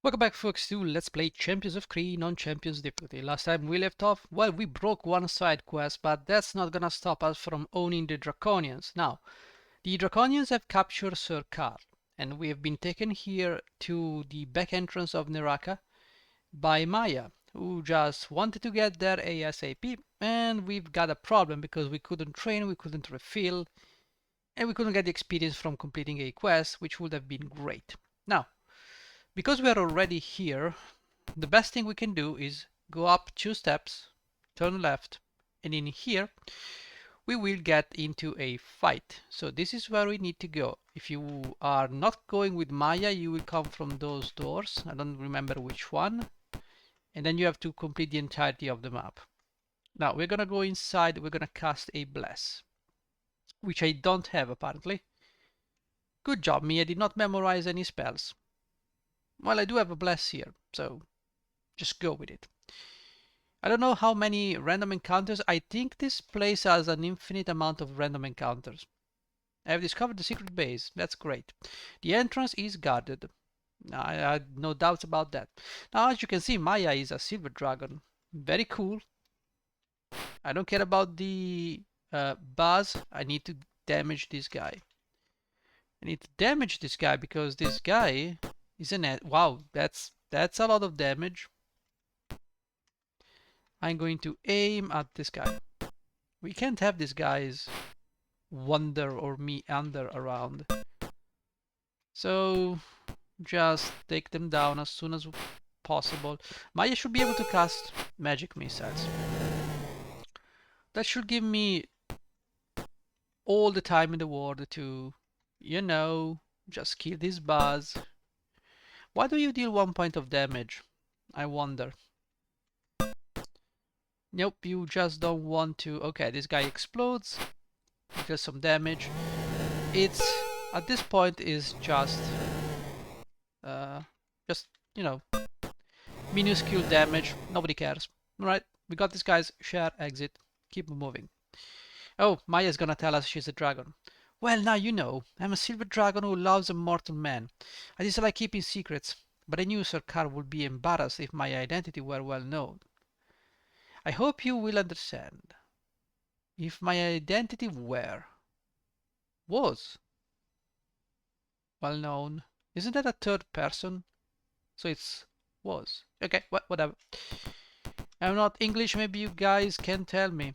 Welcome back folks to Let's Play Champions of Krynn on Champions difficulty. Last time we left off, well, we broke one side quest, but that's not gonna stop us from owning the Draconians. Now, the Draconians have captured Sir Karl, and we have been taken here to the back entrance of Neraka by Maya, who just wanted to get there ASAP, and we've got a problem because we couldn't train, we couldn't refill, and we couldn't get the experience from completing a quest, which would have been great. Now, because we are already here, the best thing we can do is go up 2 steps, turn left, and in here we will get into a fight. So this is where we need to go. If you are not going with Maya, you will come from those doors. I don't remember which one. And then you have to complete the entirety of the map. Now we're gonna go inside, we're gonna cast a bless, which I don't have apparently. Good job, me, I did not memorize any spells. Well, I do have a bless here, so just go with it. I don't know how many random encounters. I think this place has an infinite amount of random encounters. I have discovered the secret base. That's great. The entrance is guarded. I had no doubts about that. Now, as you can see, Maya is a silver dragon. Very cool. I don't care about the buzz. I need to damage this guy. I need to damage this guy because this guy is an... Wow, that's a lot of damage. I'm going to aim at this guy. We can't have these guys wander or meander around. So just take them down as soon as possible. Maya should be able to cast magic missiles. That should give me all the time in the world to, you know, just kill this buzz. Why do you deal 1 point of damage? I wonder. Nope, you just don't want to. Okay, this guy explodes. He does some damage. It's at this point is just you know, minuscule damage. Nobody cares. Alright, we got this guy's share exit. Keep moving. Oh, Maya's gonna tell us she's a dragon. Well, now you know. I'm a silver dragon who loves a mortal man. I dislike keeping secrets, but I knew Sir Karl would be embarrassed if my identity were well known. I hope you will understand. If my identity was well known, isn't that a third person? So it's was. Okay, whatever. I'm not English, maybe you guys can tell me.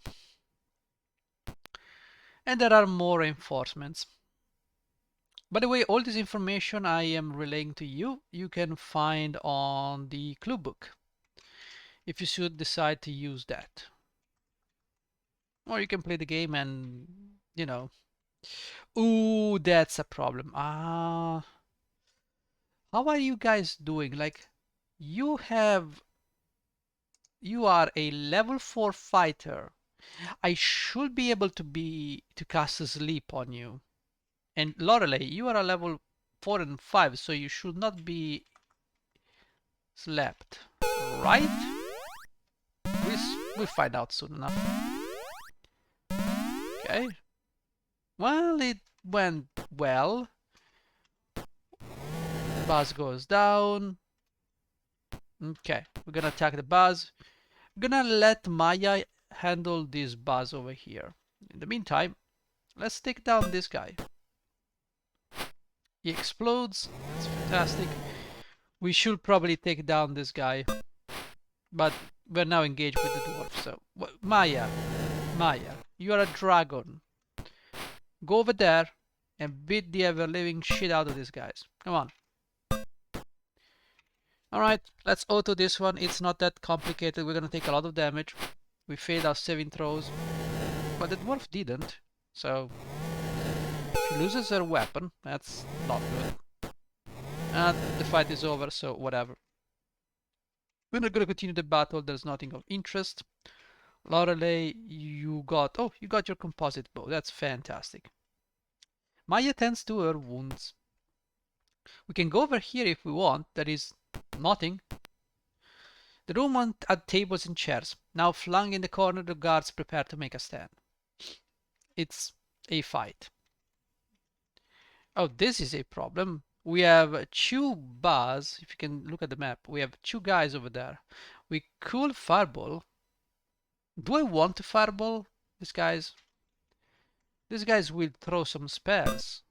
And there are more reinforcements. By the way, all this information I am relaying to you, you can find on the clue book, if you should decide to use that. Or you can play the game and, you know. Ooh, that's a problem. How are you guys doing? Like, you are a level 4 fighter. I should be able to cast a sleep on you. And Lorelei, you are a level 4 and 5, so you should not be slept, right? We'll find out soon enough. Okay. Well, it went well. Buzz goes down. Okay, we're gonna attack the buzz. We're gonna let Maya handle this buzz over here. In the meantime, let's take down this guy. He explodes. That's fantastic. We should probably take down this guy. But we're now engaged with the dwarf, so... Maya, you are a dragon. Go over there and beat the ever-living shit out of these guys. Come on. Alright, let's auto this one. It's not that complicated. We're gonna take a lot of damage. We failed our saving throws. But the dwarf didn't. So... she loses her weapon. That's not good. And the fight is over, so whatever. We're not gonna continue the battle. There's nothing of interest. Lorelei, you got your composite bow. That's fantastic. Maya tends to her wounds. We can go over here if we want. There is nothing. The room had tables and chairs. Now flung in the corner, the guards prepare to make a stand. It's a fight. Oh, this is a problem. We have two bars. If you can look at the map, we have two guys over there. We could fireball. Do I want to fireball these guys? These guys will throw some spells.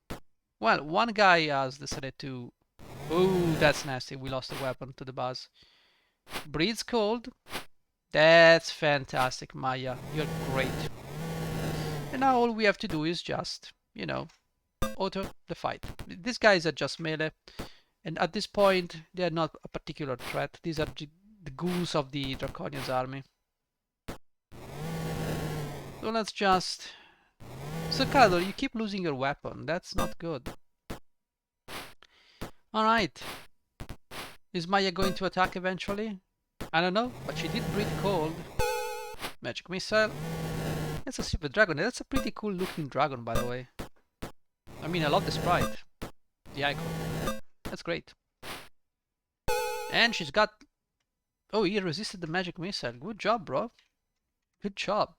Well, one guy has decided to... Oh, that's nasty. We lost a weapon to the buzz. Breeds cold. That's fantastic, Maya. You're great. And now all we have to do is just, you know, auto the fight. These guys are just melee. And at this point, they are not a particular threat. These are the ghouls of the Draconian's army. So let's just... So Karl, you keep losing your weapon. That's not good. Alright. Is Maya going to attack eventually? I don't know, but she did breathe cold. Magic missile. That's a super dragon. That's a pretty cool looking dragon, by the way. I mean, I love the sprite. The icon. That's great. And she's got... Oh, he resisted the magic missile. Good job, bro. Good job.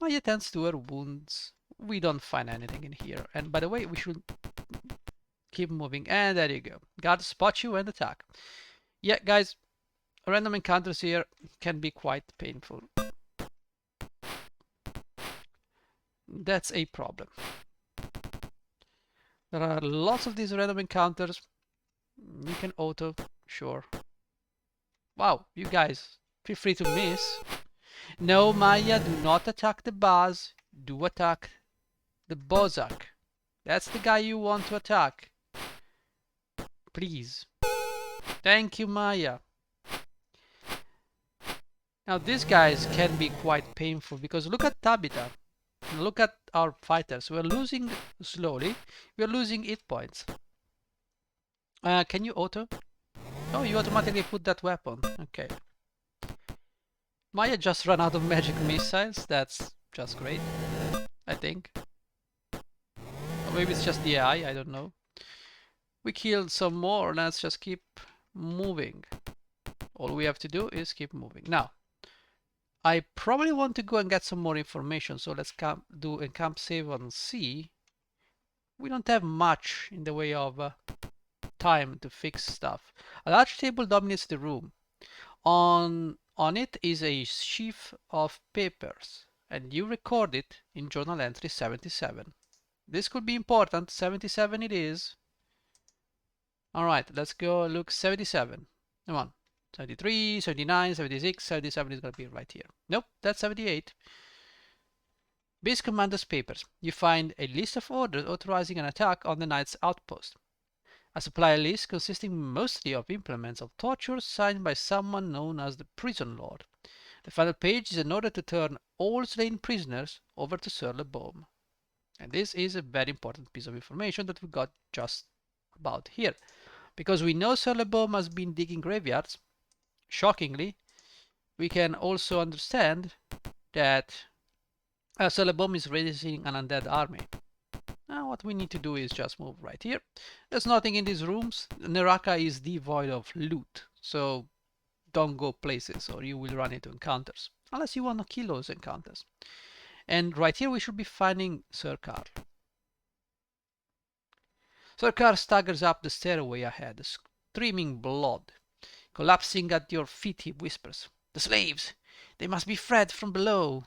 Maya tends to her wounds. We don't find anything in here. And by the way, we should keep moving. And there you go. Gotta spot you and attack. Yeah, guys, random encounters here can be quite painful. That's a problem. There are lots of these random encounters. You can auto, sure. Wow, you guys, feel free to miss. No, Maya, do not attack the buzz. Do attack the Bozak. That's the guy you want to attack. Please. Thank you, Maya. Now, these guys can be quite painful because look at Tabitha. Look at our fighters. We're losing slowly. We're losing hit points. Can you auto? Oh, you automatically put that weapon. Okay. Maya just ran out of magic missiles. That's just great, I think. Or maybe it's just the AI, I don't know. We killed some more. Let's just keep moving. All we have to do is keep moving. Now, I probably want to go and get some more information. So let's do a camp save on C. We don't have much in the way of time to fix stuff. A large table dominates the room. On it is a sheaf of papers, and you record it in journal entry 77. This could be important. 77 it is. Alright, let's go look 77. Come on. 73, 79, 76, 77 is going to be right here. Nope, that's 78. Base Commander's Papers. You find a list of orders authorizing an attack on the knight's outpost. A supply list consisting mostly of implements of torture signed by someone known as the Prison Lord. The final page is an order to turn all slain prisoners over to Sir Le Baume. And this is a very important piece of information that we got just about here. Because we know Sir Le Baume has been digging graveyards, shockingly, we can also understand that Sir Le Baume is raising an undead army. Now what we need to do is just move right here. There's nothing in these rooms. Neraka is devoid of loot, so don't go places or you will run into encounters. Unless you want to kill those encounters. And right here we should be finding Sir Karl. Sir Karl staggers up the stairway ahead, streaming blood. Collapsing at your feet, he whispers, "The slaves! They must be fed from below!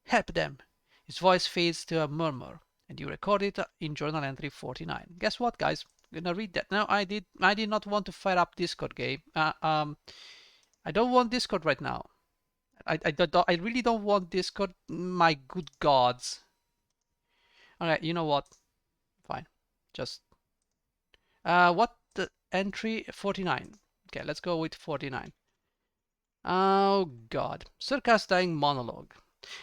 Help them!" His voice fades to a murmur, and you record it in journal entry 49. Guess what, guys? I'm gonna read that. Now, I did not want to fire up Discord game. I don't want Discord right now. I really don't want Discord. My good gods. Alright, you know what? Fine. Just what the entry 49. Okay, let's go with 49. Oh god. Sir Karl's dying monologue.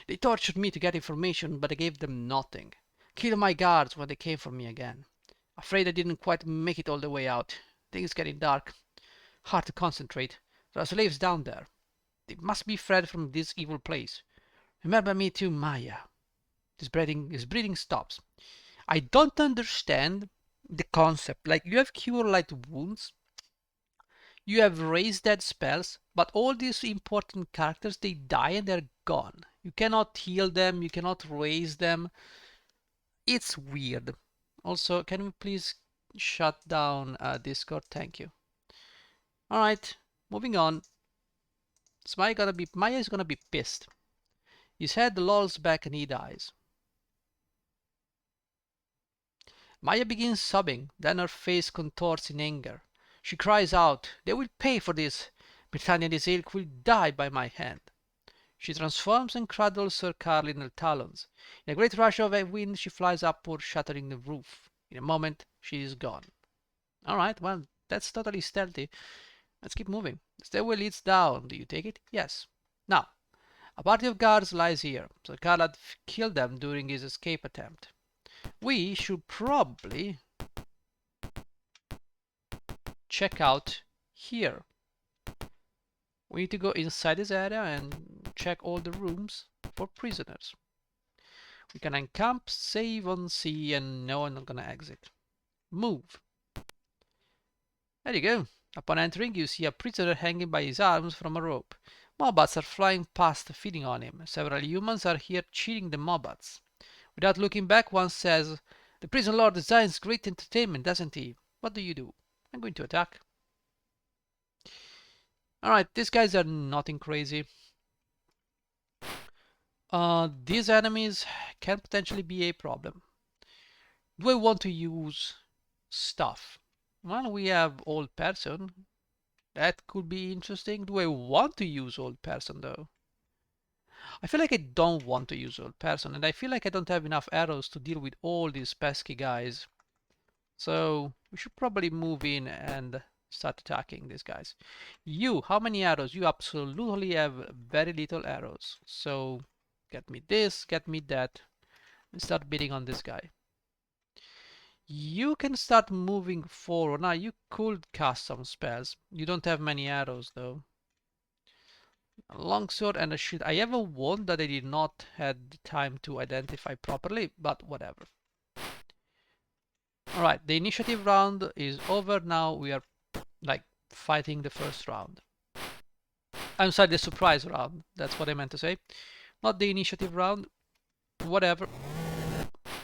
They tortured me to get information, but I gave them nothing. Killed my guards when they came for me again. Afraid I didn't quite make it all the way out. Things getting dark. Hard to concentrate. There are slaves down there. They must be fed from this evil place. Remember me too, Maya. His breathing stops. I don't understand the concept. Like, you have cure light wounds. You have raise dead spells, but all these important characters, they die and they're gone. You cannot heal them, you cannot raise them. It's weird. Also, can we please Shut down Discord, thank you. Alright, moving on. So Maya is gonna be pissed. His head lolls back and he dies. Maya begins sobbing, then her face contorts in anger. She cries out, "They will pay for this! Britannia and his ilk will die by my hand." She transforms and cradles Sir Karl in her talons. In a great rush of wind, she flies upward, shattering the roof. In a moment, she is gone. Alright, well, that's totally stealthy. Let's keep moving. The stairway leads down. Do you take it? Yes. Now, a party of guards lies here. Sir Karl had killed them during his escape attempt. We should probably check out here. We need to go inside this area and check all the rooms for prisoners. We can encamp, save on C, and no, I'm not gonna exit. Move. There you go. Upon entering, you see a prisoner hanging by his arms from a rope. Mobbats are flying past, feeding on him. Several humans are here cheating the Mobbats. Without looking back, one says, "The prison lord designs great entertainment, doesn't he?" What do? I'm going to attack. Alright, these guys are nothing crazy. These enemies can potentially be a problem. Do I want to use stuff? Well, we have old person. That could be interesting. Do I want to use old person though? I feel like I don't want to use old person, and I feel like I don't have enough arrows to deal with all these pesky guys. So we should probably move in and start attacking these guys. You, how many arrows? You absolutely have very little arrows. So get me this, get me that, and start bidding on this guy. You can start moving forward. Now you could cast some spells. You don't have many arrows though. A longsword and a shield. I have a wand that I did not had the time to identify properly, but whatever. Alright, the initiative round is over now. We are like fighting the first round. I'm sorry, the surprise round. That's what I meant to say. Not the initiative round. Whatever.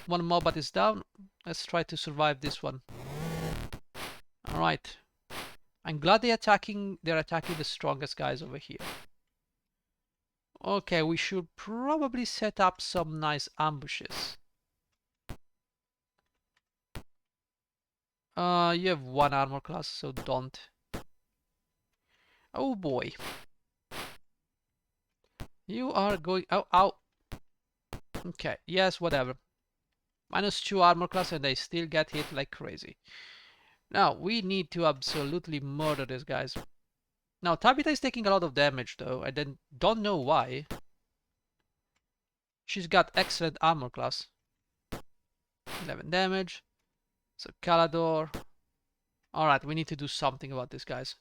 One Mobat is down. Let's try to survive this one. Alright. I'm glad they're attacking the strongest guys over here. Okay, we should probably set up some nice ambushes. You have one armor class, so don't. Oh boy. You are going... Oh, ow. Okay, yes, whatever. -2 armor class and they still get hit like crazy. Now, we need to absolutely murder these guys. Now, Tabitha is taking a lot of damage though. I don't know why. She's got excellent armor class. 11 damage. So Calador. Alright, we need to do something about these guys.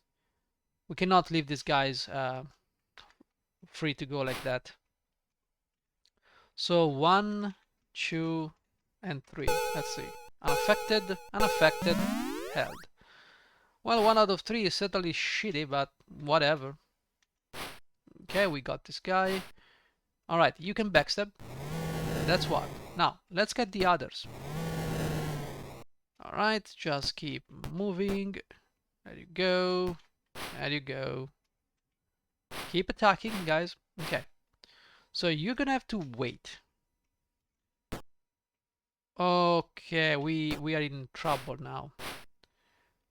We cannot leave these guys free to go like that. So 1, 2, and 3. Let's see. Unaffected, held. Well, 1 out of 3 is certainly shitty, but whatever. Okay, we got this guy. Alright, you can backstab. That's what. Now, let's get the others. Alright, just keep moving. There you go. There you go. Keep attacking, guys. Okay. So you're gonna have to wait. Okay, we are in trouble now.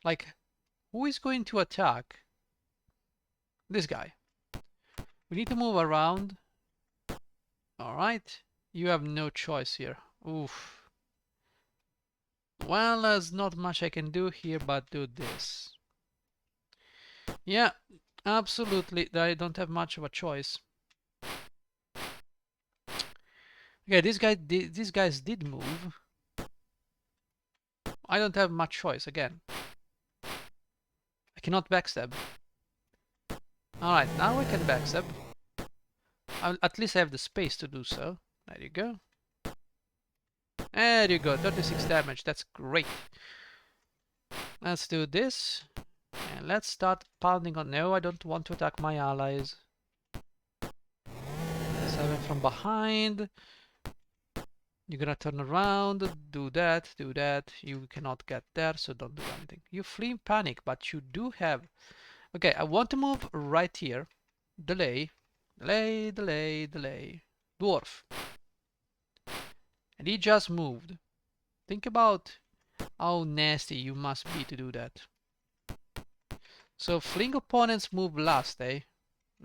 Like, who is going to attack? This guy. We need to move around. Alright. You have no choice here. Oof. Well, there's not much I can do here but do this. Yeah, absolutely. I don't have much of a choice. Okay, these guys did move. I don't have much choice again. I cannot backstab. Alright, now I can backstab. At least I have the space to do so. There you go. There you go, 36 damage. That's great. Let's do this. And let's start pounding on... No, I don't want to attack my allies. 7 from behind. You're gonna turn around, do that, do that. You cannot get there, so don't do anything. You flee in panic, but you do have... Okay, I want to move right here. Delay, delay, delay, delay. Dwarf. And he just moved. Think about how nasty you must be to do that. So fleeing opponents move last, eh?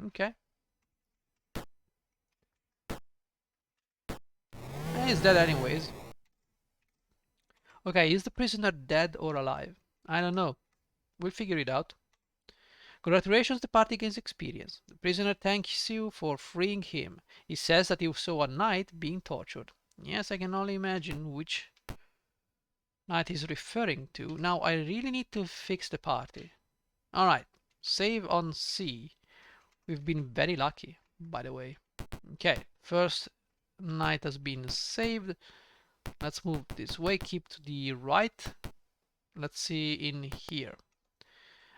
Okay. And he's dead anyways. Okay, is the prisoner dead or alive? I don't know. We'll figure it out. Congratulations, the party gains experience. The prisoner thanks you for freeing him. He says that he saw a knight being tortured. Yes, I can only imagine which knight he's referring to. Now, I really need to fix the party. Alright, save on C. We've been very lucky, by the way. Okay, first knight has been saved. Let's move this way, keep to the right. Let's see in here.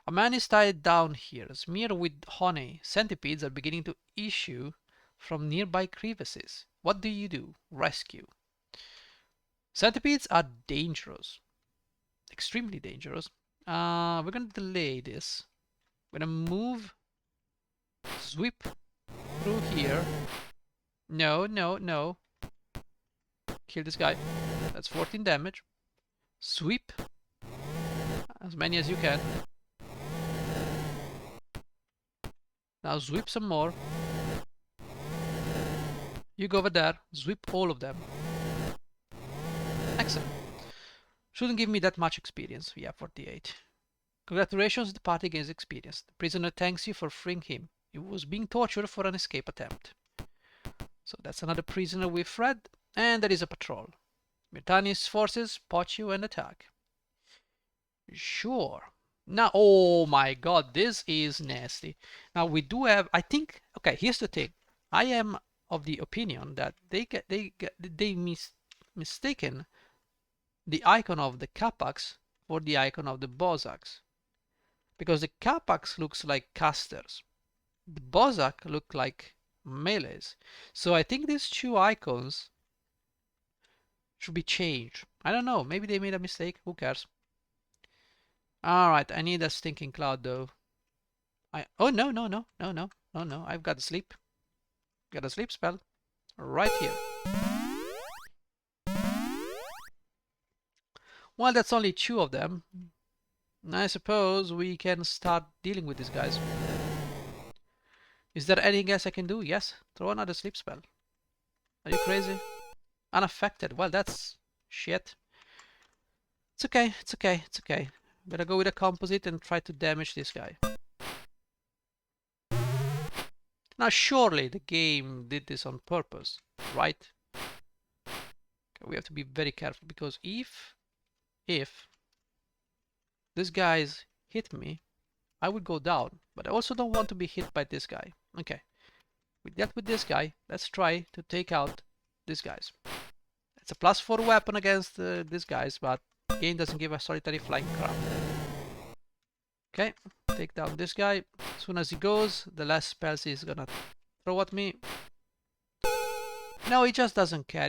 A man is tied down here, smeared with honey. Centipedes are beginning to issue from nearby crevices. What do you do? Rescue. Centipedes are dangerous. Extremely dangerous. We're gonna delay this. We're gonna move, sweep through here. No, no, no. Kill this guy. That's 14 damage. Sweep. As many as you can. Now sweep some more. You go over there. Sweep all of them. Excellent. Shouldn't give me that much experience. Yeah, 48. Congratulations, the party gains experience. The prisoner thanks you for freeing him. He was being tortured for an escape attempt. So that's another prisoner we've freed. And there is a patrol. Myrtani's forces spot you and attack. Sure. Now, oh my god, this is nasty. Now we do have, I think, okay, here's the thing. I am of the opinion that they mistaken the icon of the Capax for the icon of the Bozaks. Because the Capax looks like casters. The Bozak look like melees. So I think these two icons should be changed. I don't know, maybe they made a mistake, who cares? Alright, I need a stinking cloud though. Oh no, no, no, no, no, no, no, I've got a sleep. Got a sleep spell. Right here. Well, that's only two of them. I suppose we can start dealing with these guys. Is there anything else I can do? Yes. Throw another sleep spell. Are you crazy? Unaffected. Well, that's shit. It's okay. It's okay. It's okay. I'm gonna go with a composite and try to damage this guy. Now, surely the game did this on purpose, right? Okay, we have to be very careful because if these guys hit me, I would go down. But I also don't want to be hit by this guy. Okay. We dealt with this guy. Let's try to take out these guys. It's a +4 weapon against these guys, but the game doesn't give a solitary flying crap. Okay, take down this guy. As soon as he goes, the last spells he's gonna throw at me. No, he just doesn't care.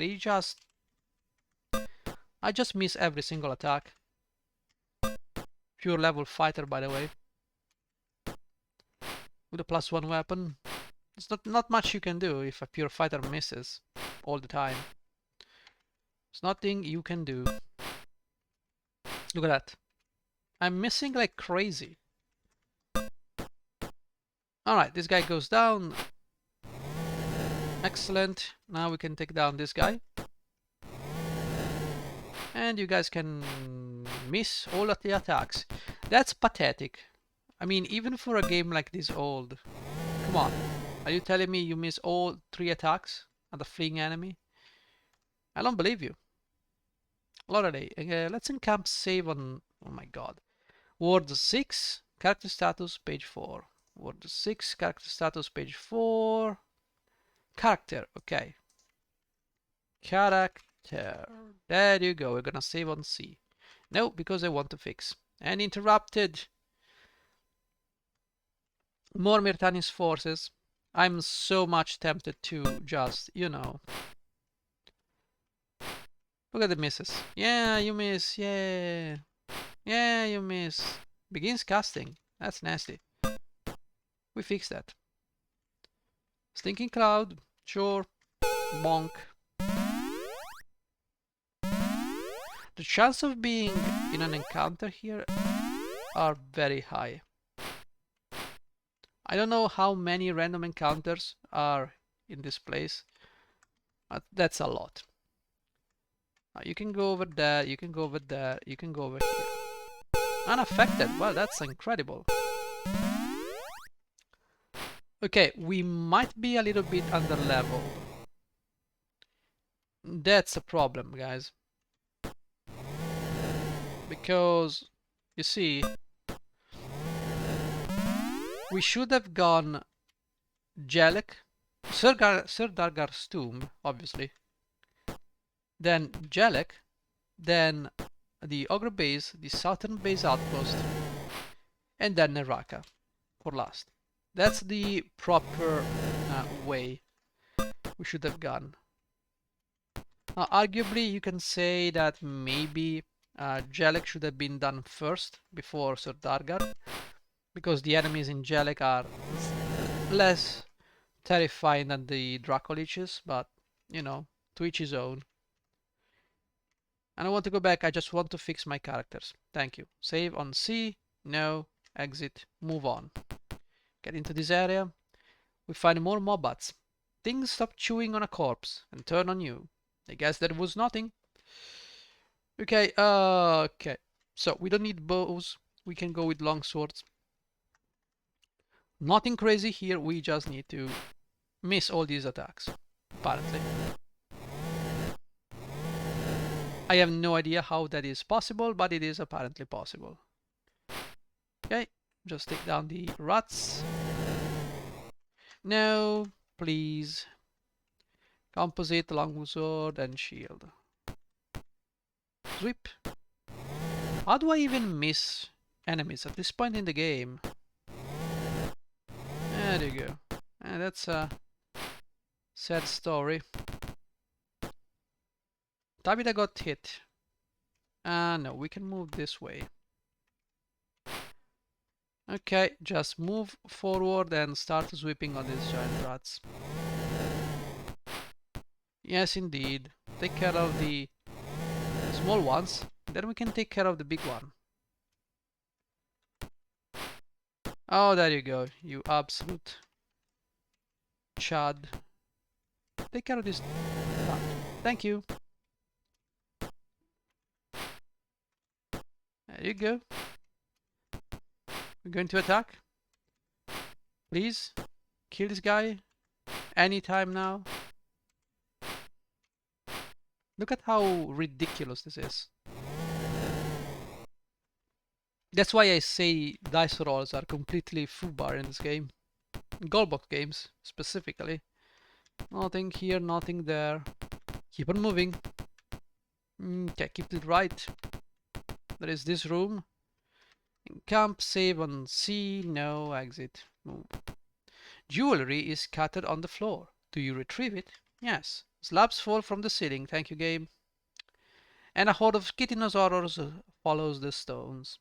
I just miss every single attack. Pure level fighter, by the way. With a +1 weapon. There's not much you can do if a pure fighter misses all the time. There's nothing you can do. Look at that. I'm missing like crazy. Alright, this guy goes down. Excellent. Now we can take down this guy. And you guys can miss all of the attacks. That's pathetic. I mean, even for a game like this old. Come on. Are you telling me you miss all 3 attacks at the fleeing enemy? I don't believe you. Alright, let's encamp save on... Oh my god. Word 6, character status, page 4. Word 6, character status, page 4. Character, okay. Character. There you go. We're gonna save on C. No, because I want to fix. And interrupted. More Myrtani's forces. I'm so much tempted to just, you know, Look at the misses. Yeah, you miss. Yeah. Yeah, you miss. Begins casting. That's nasty. We fixed that. Stinking cloud. Sure. Bonk. The chance of being in an encounter here are very high. I don't know how many random encounters are in this place, but that's a lot. You can go over there, you can go over there, you can go over here. Unaffected. Well, that's incredible. Okay, we might be a little bit under level. That's a problem, guys. Because, you see, we should have gone Jellic, Sir Dargar's tomb, obviously. Then Jellic, then the Ogre base, the southern base outpost, and then Neraka for last. That's the proper way we should have gone. Arguably, you can say that maybe Jellic should have been done first before Sir Dargar, because the enemies in Jellic are less terrifying than the Draco Leeches, but you know, to each his own. And I want to go back, I just want to fix my characters. Thank you. Save on C, no, exit, move on. Get into this area, we find more Mobbats. Things stop chewing on a corpse and turn on you. I guess there was nothing. Okay, okay. So we don't need bows, we can go with long swords. Nothing crazy here, we just need to miss all these attacks, apparently. I have no idea how that is possible, but it is apparently possible. Okay, just take down the rats. No, please. Composite, longsword, and shield. Sweep. How do I even miss enemies at this point in the game? There you go. And that's a sad story. Tabitha got hit. No, we can move this way. Okay, just move forward and start sweeping on these giant rats. Yes, indeed. Take care of the small ones, then we can take care of the big one. Oh, there you go, you absolute chad. Take care of this rat. Thank you. There you go. We're going to attack. Please, kill this guy. Anytime now. Look at how ridiculous this is. That's why I say dice rolls are completely foobar in this game. Goldbox games, specifically. Nothing here, nothing there. Keep on moving. Okay, keep it right. There is this room. Camp, save on C, no, exit, move. Jewelry is scattered on the floor. Do you retrieve it? Yes. Slabs fall from the ceiling, thank you game. And a horde of Kitinosaurus follows the stones.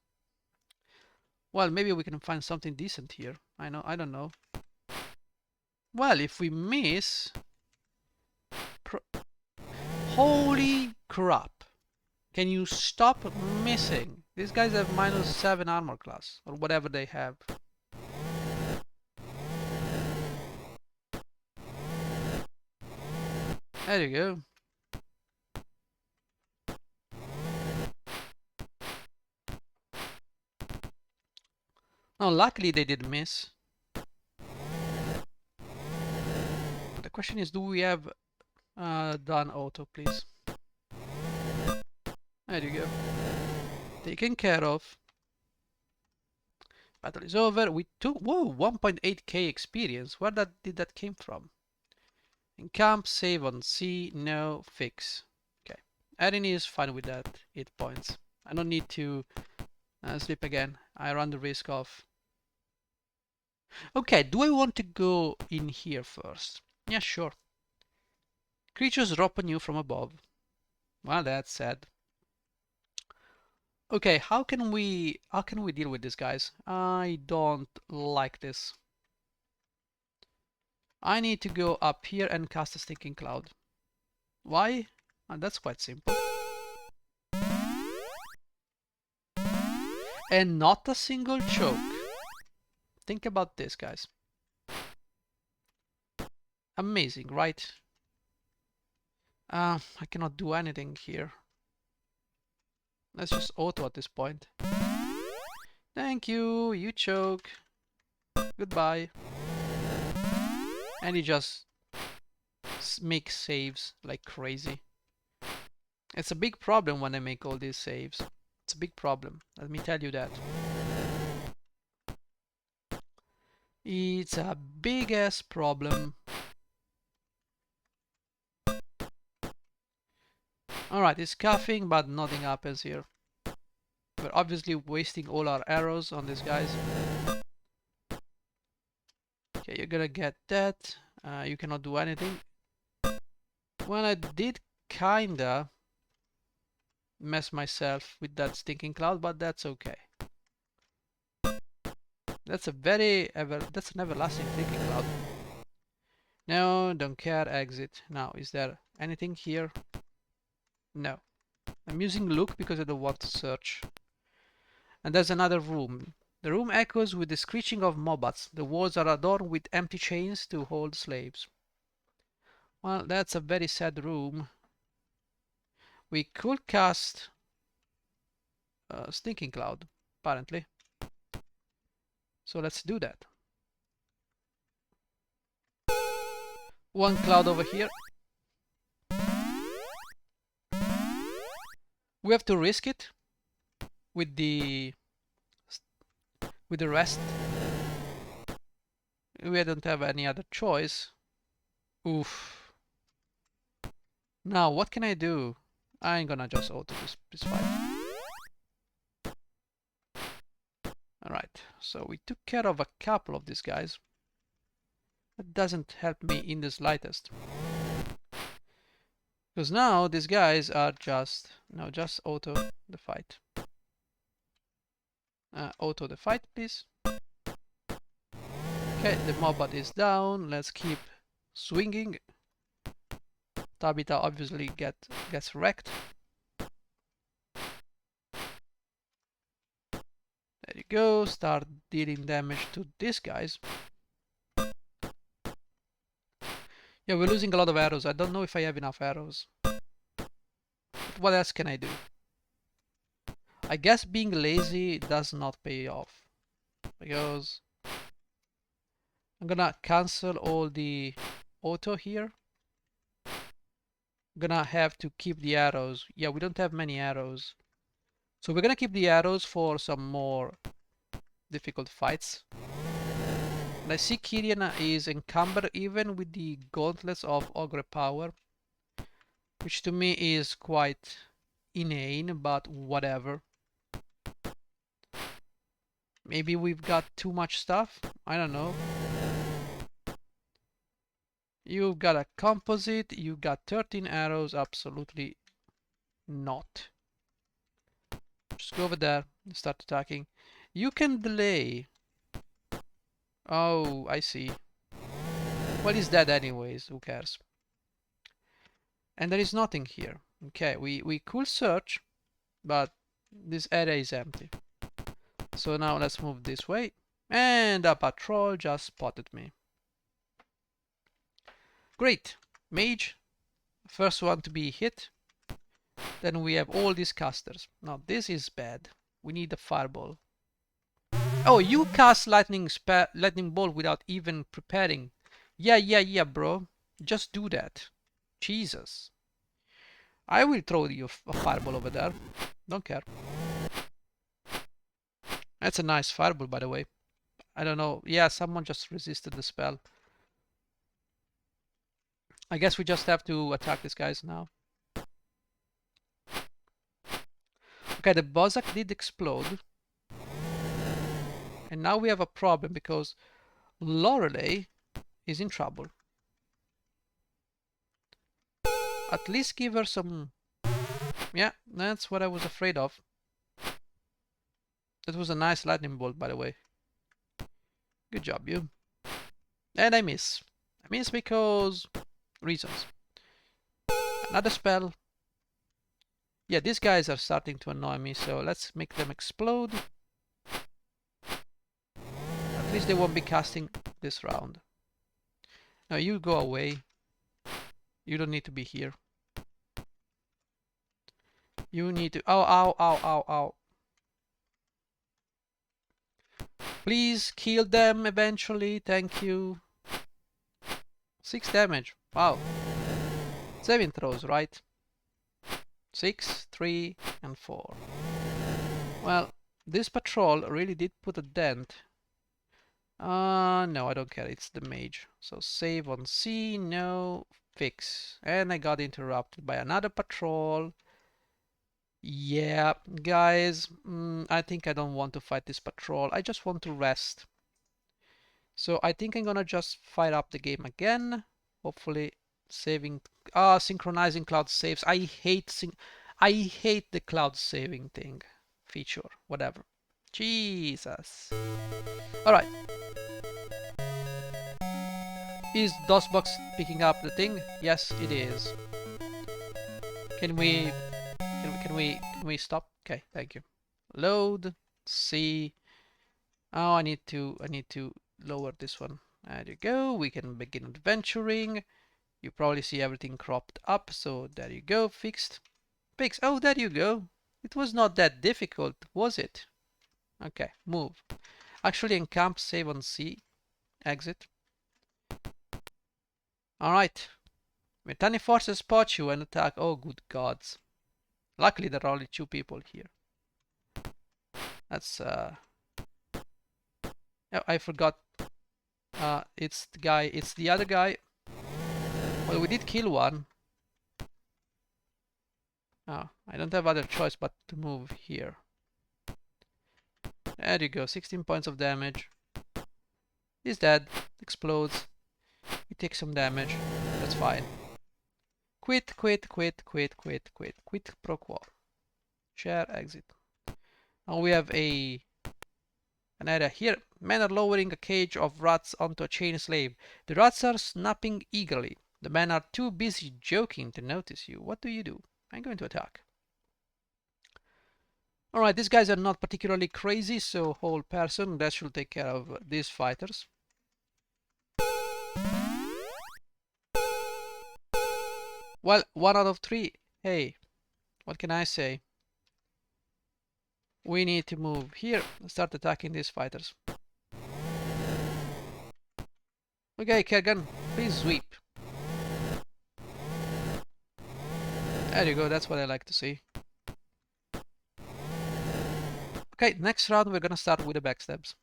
Well, maybe we can find something decent here. I don't know. Well, if we miss... Holy crap. Can you stop missing? These guys have -7 armor class, or whatever they have. There you go. Oh, luckily they did miss. But the question is, do we have done auto, please? There you go. Taken care of. Battle is over. We took, whoa, 1.8k experience. Where did that came from? In camp, save on C, no, fix. Okay. Erin is fine with that, 8 points. I don't need to sleep again. I run the risk of... Okay, do I want to go in here first? Yeah, sure. Creatures drop on you from above. Well, that's sad. Okay, how can we deal with this, guys? I don't like this. I need to go up here and cast a stinking cloud. Why? That's quite simple. And not a single choke. Think about this, guys. Amazing, right? I cannot do anything here. Let's just auto at this point. Thank you, you choke. Goodbye. And he just makes saves like crazy. It's a big problem when I make all these saves. It's a big problem, let me tell you that. It's a big ass problem. Alright, it's coughing, but nothing happens here. We're obviously wasting all our arrows on these guys. Okay, you're gonna get that. You cannot do anything. Well, I did kinda mess myself with that stinking cloud, but that's okay. That's that's an everlasting stinking cloud. No, don't care, exit. Now, is there anything here? No. I'm using look because I don't want to search. And there's another room. The room echoes with the screeching of mobbats. The walls are adorned with empty chains to hold slaves. Well, that's a very sad room. We could cast Stinking Cloud, apparently. So let's do that. One cloud over here. We have to risk it with the rest. We don't have any other choice. Oof. Now, what can I do? I'm gonna just auto this fight. Alright, so we took care of a couple of these guys. That doesn't help me in the slightest. Because now these guys are just auto the fight. Auto the fight, please. Okay, the mobot is down. Let's keep swinging. Tabitha obviously gets wrecked. There you go. Start dealing damage to these guys. Yeah, we're losing a lot of arrows. I don't know if I have enough arrows. But what else can I do? I guess being lazy does not pay off. Because I'm gonna cancel all the auto here. I'm gonna have to keep the arrows. Yeah, we don't have many arrows. So we're gonna keep the arrows for some more difficult fights. And I see Kyrian is encumbered even with the gauntlets of Ogre Power, which to me is quite inane, but whatever. Maybe we've got too much stuff? I don't know. You've got a composite, you've got 13 arrows, absolutely not. Just go over there and start attacking. You can delay. Oh, I see. Well, he's dead anyways, who cares? And there is nothing here. Okay, we could search, but this area is empty. So now let's move this way. And a patrol just spotted me. Great. Mage, first one to be hit. Then we have all these casters. Now this is bad. We need a fireball. Oh, you cast lightning bolt without even preparing. Yeah, bro. Just do that. Jesus. I will throw you a fireball over there. Don't care. That's a nice fireball, by the way. I don't know. Yeah, someone just resisted the spell. I guess we just have to attack these guys now. Okay, the Bozak did explode. And now we have a problem because Lorelei is in trouble. At least give her some Yeah, that's what I was afraid of. That was a nice lightning bolt, by the way. Good job, you. And I miss. I miss because reasons. Another spell. Yeah, these guys are starting to annoy me, so let's make them explode. At least they won't be casting this round. Now you go away. You don't need to be here. You need to... Ow, ow, ow, ow, ow. Please kill them eventually. Thank you. 6 damage. Wow. Saving throws, right? 6, 3, and 4. Well, this patrol really did put a dent. No, I don't care. It's the mage. So save on C, no, fix. And I got interrupted by another patrol. Yeah, guys, I think I don't want to fight this patrol. I just want to rest. So I think I'm gonna just fire up the game again. Hopefully saving, synchronizing cloud saves. I hate the cloud saving thing, feature, whatever. Jesus. All right. Is DOSBox picking up the thing? Yes, it is. Can we stop? Okay, thank you. Load. C. Oh, I need to lower this one. There you go. We can begin adventuring. You probably see everything cropped up, so there you go. Fixed. Fixed. Oh, there you go. It was not that difficult, was it? Okay, move. Actually, encamp, save on C. Exit. Alright. Mitanni forces spot you and attack. Oh, good gods. Luckily, there are only 2 people here. That's, oh, I forgot. It's the guy, it's the other guy. Well, we did kill one. Oh, I don't have other choice but to move here. There you go, 16 points of damage. He's dead, explodes. He takes some damage, that's fine. Quit pro quo. Share, exit. Now we have an area here. Men are lowering a cage of rats onto a chain slave. The rats are snapping eagerly. The men are too busy joking to notice you. What do? I'm going to attack. Alright, these guys are not particularly crazy, so hold person. That should take care of these fighters. Well, 1 out of 3. Hey, what can I say? We need to move here and start attacking these fighters. Okay, Kergan, please sweep. There you go, that's what I like to see. Okay, next round we're gonna start with the backstabs.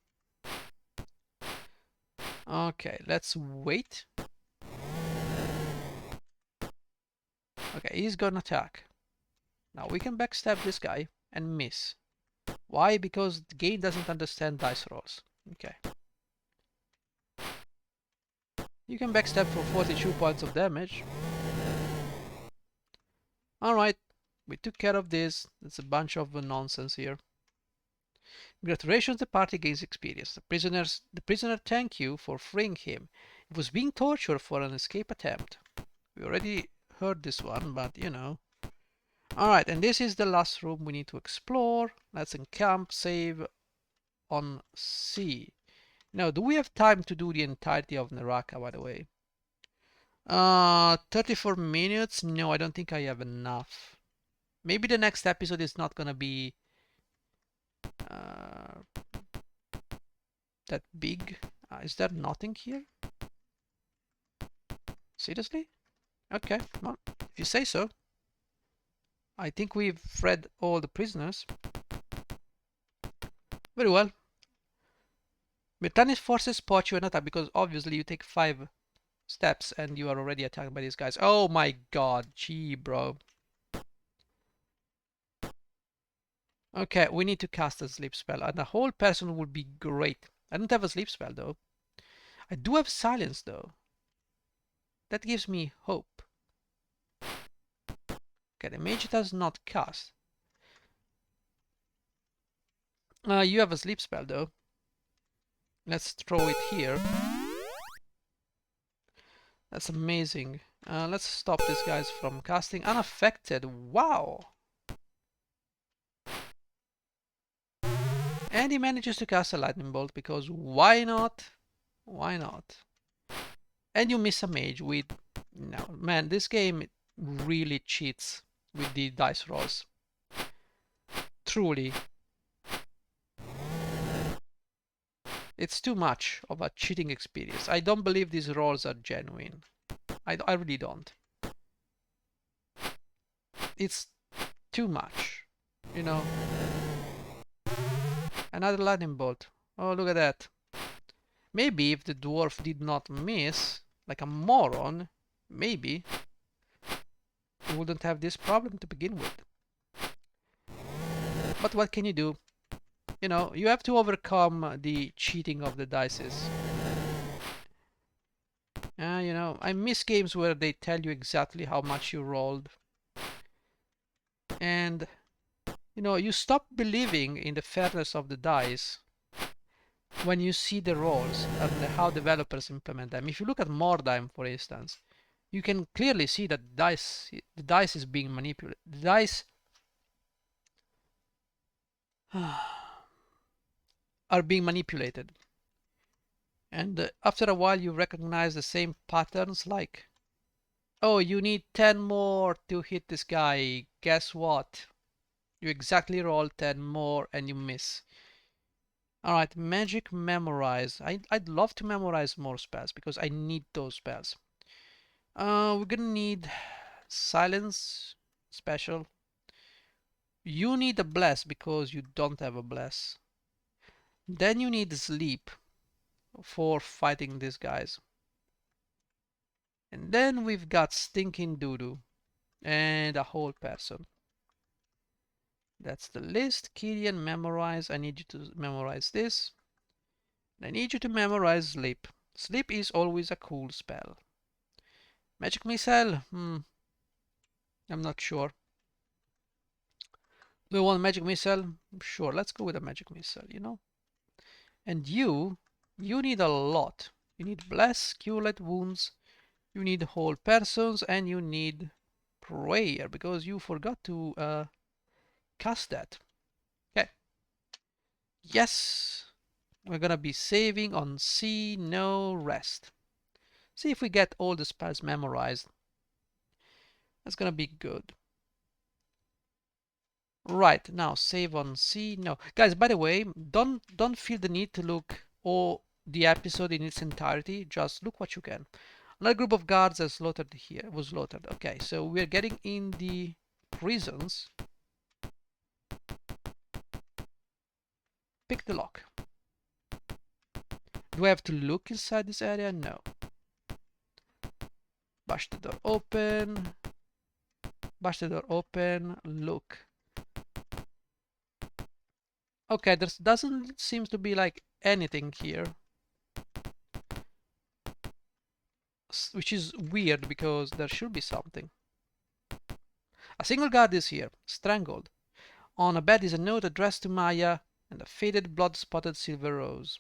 Okay, let's wait. Okay, he's gonna attack. Now we can backstab this guy and miss. Why? Because the game doesn't understand dice rolls. Okay. You can backstab for 42 points of damage. Alright, we took care of this. It's a bunch of nonsense here. Congratulations, the party gains experience. The prisoner thank you for freeing him. He was being tortured for an escape attempt. We already heard this one, but you know. Alright, and this is the last room we need to explore. Let's encamp, save on C. Now, do we have time to do the entirety of Neraka, by the way? 34 minutes? No, I don't think I have enough. Maybe the next episode is not gonna be that big. Is there nothing here? Seriously? Okay, well, if you say so. I think we've freed all the prisoners. Very well. Britannia's forces spot you and attack because obviously you take 5 steps and you are already attacked by these guys. Oh my god, gee, bro. Okay, we need to cast a sleep spell and a whole person would be great. I don't have a sleep spell though. I do have silence though. That gives me hope. Okay, the mage does not cast. You have a sleep spell though. Let's throw it here. That's amazing. Let's stop these guys from casting. Unaffected. Wow! And he manages to cast a lightning bolt because why not? Why not? And you miss a mage with... No, man, this game really cheats with the dice rolls. Truly. It's too much of a cheating experience. I don't believe these rolls are genuine. I really don't. It's too much, you know. Another lightning bolt. Oh, look at that. Maybe if the dwarf did not miss, like a moron, maybe we wouldn't have this problem to begin with. But what can you do? You know, you have to overcome the cheating of the dices. You know, I miss games where they tell you exactly how much you rolled. And, you know, you stop believing in the fairness of the dice when you see the rolls and how developers implement them. If you look at Mordheim, for instance, you can clearly see that the dice is being manipulated. The dice are being manipulated. And after a while, you recognize the same patterns like, oh, you need 10 more to hit this guy. Guess what? You exactly roll 10 more and you miss. Alright, magic memorize. I'd love to memorize more spells because I need those spells. We're gonna need silence special. You need a bless because you don't have a bless. Then you need sleep for fighting these guys. And then we've got stinking doo-doo and a whole person. That's the list. Killian, memorize. I need you to memorize this. I need you to memorize sleep. Sleep is always a cool spell. Magic missile? I'm not sure. Do we want magic missile? Sure, let's go with a magic missile, you know. And you need a lot. You need bless, cure light wounds, you need whole persons, and you need prayer because you forgot to cast that. Okay. Yes, we're gonna be saving on see no rest. See if we get all the spells memorized. That's gonna be good. Right, now save on C. No, guys, by the way, don't feel the need to look all the episode in its entirety. Just look what you can. Another group of guards was slaughtered here. Was slaughtered. Okay, so we're getting in the prisons. Pick the lock. Do I have to look inside this area? No. Bash the door open. Bash the door open. Look. Okay, there doesn't seem to be like anything here. Which is weird because there should be something. A single guard is here, strangled. On a bed is a note addressed to Maya and a faded blood-spotted silver rose.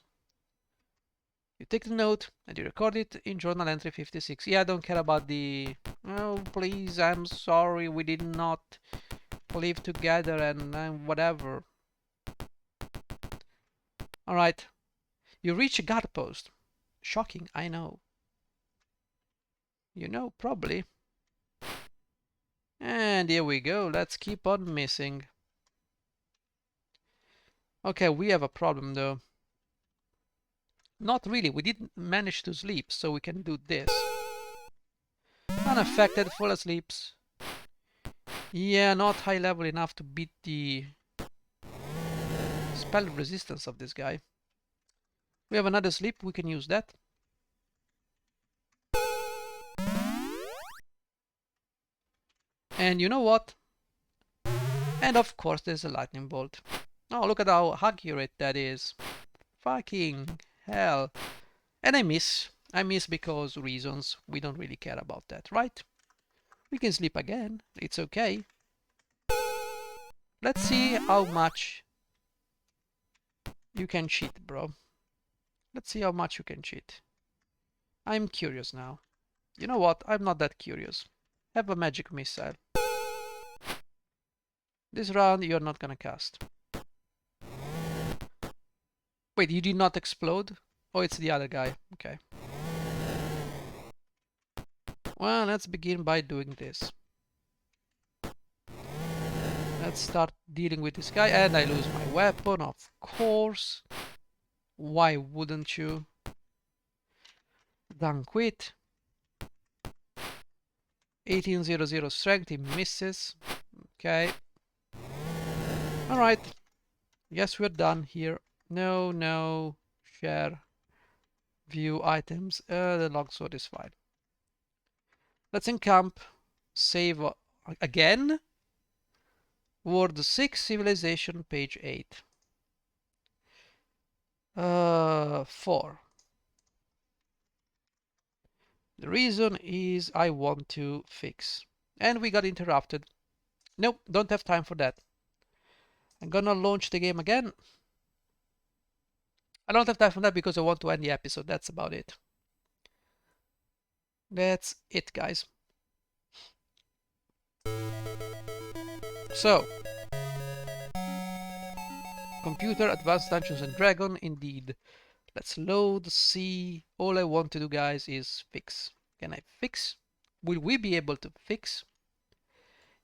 You take the note and you record it in journal entry 56. Yeah, I don't care about the... Oh, please, I'm sorry, we did not live together and whatever. Alright. You reach a guard post. Shocking, I know. You know, probably. And here we go. Let's keep on missing. Okay, we have a problem though. Not really. We didn't manage to sleep, so we can do this. Unaffected, full asleep. Yeah, not high level enough to beat the spell resistance of this guy. We have another sleep. We can use that. And you know what? And of course there's a lightning bolt. Oh, look at how accurate that is. Fucking hell. And I miss. I miss because reasons. We don't really care about that, right? We can sleep again. It's okay. Let's see how much you can cheat, bro. Let's see how much you can cheat. I'm curious now. You know what? I'm not that curious. Have a magic missile. This round you're not gonna cast. Wait, you did not explode? Oh, it's the other guy. Okay. Well, let's begin by doing this. Let's start dealing with this guy, and I lose my weapon, of course. Why wouldn't you? Done quit. 1800 strength, he misses. Okay. Alright. Guess we're done here. No, share, view items. The longsword is fine. Let's encamp, save again. World 6, Civilization, page 8. 4. The reason is I want to fix. And we got interrupted. Nope, don't have time for that. I'm gonna launch the game again. I don't have time for that because I want to end the episode. That's about it. That's it, guys. So, computer advanced Dungeons and Dragon, indeed. Let's load, see. All I want to do, guys, is fix. Can I fix? Will we be able to fix?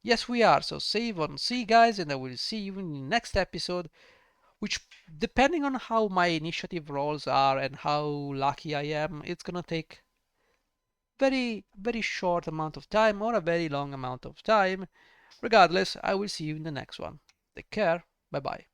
Yes, we are. So save on C, guys, and I will see you in the next episode, which, depending on how my initiative rolls are and how lucky I am, it's gonna take very short amount of time or a very long amount of time. Regardless, I will see you in the next one. Take care. Bye bye.